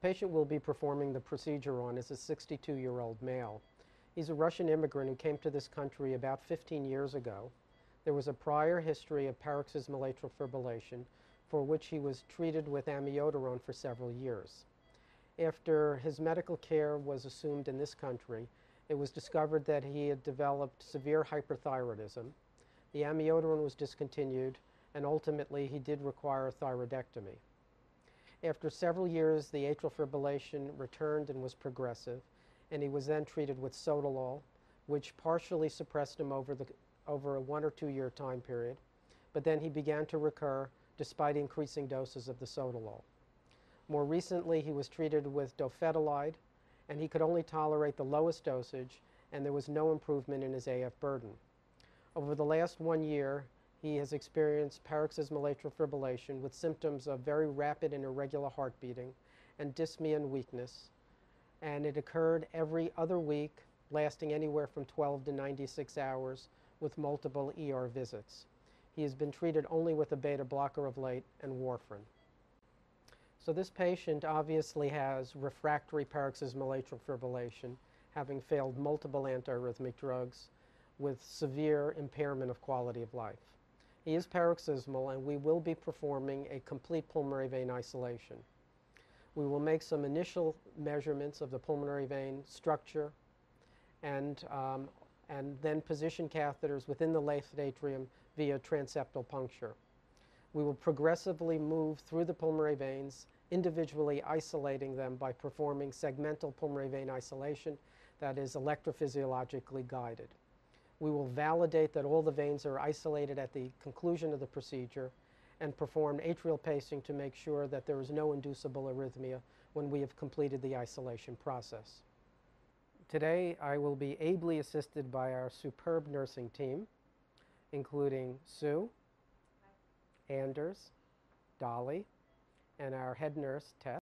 patient we'll be performing the procedure on is a 62-year-old male. He's a Russian immigrant who came to this country about 15 years ago. There was a prior history of paroxysmal atrial fibrillation for which he was treated with amiodarone for several years. After his medical care was assumed in this country, it was discovered that he had developed severe hyperthyroidism. The amiodarone was discontinued, and ultimately he did require a thyroidectomy. After several years, the atrial fibrillation returned and was progressive, and he was then treated with sotalol, which partially suppressed him over a 1 or 2 year time period, but then he began to recur despite increasing doses of the sotalol. More recently, he was treated with dofetilide, and he could only tolerate the lowest dosage, and there was no improvement in his AF burden. Over the last 1 year, he has experienced paroxysmal atrial fibrillation with symptoms of very rapid and irregular heart beating and dyspnea and weakness, and it occurred every other week, lasting anywhere from 12 to 96 hours with multiple ER visits. He has been treated only with a beta blocker of late and warfarin. So this patient obviously has refractory paroxysmal atrial fibrillation, having failed multiple antiarrhythmic drugs with severe impairment of quality of life. He is paroxysmal, and we will be performing a complete pulmonary vein isolation. We will make some initial measurements of the pulmonary vein structure and then position catheters within the left atrium via transeptal puncture. We will progressively move through the pulmonary veins, individually isolating them by performing segmental pulmonary vein isolation that is electrophysiologically guided. We will validate that all the veins are isolated at the conclusion of the procedure and perform atrial pacing to make sure that there is no inducible arrhythmia when we have completed the isolation process. Today, I will be ably assisted by our superb nursing team, including Sue, Anders, Dolly, and our head nurse, Tess.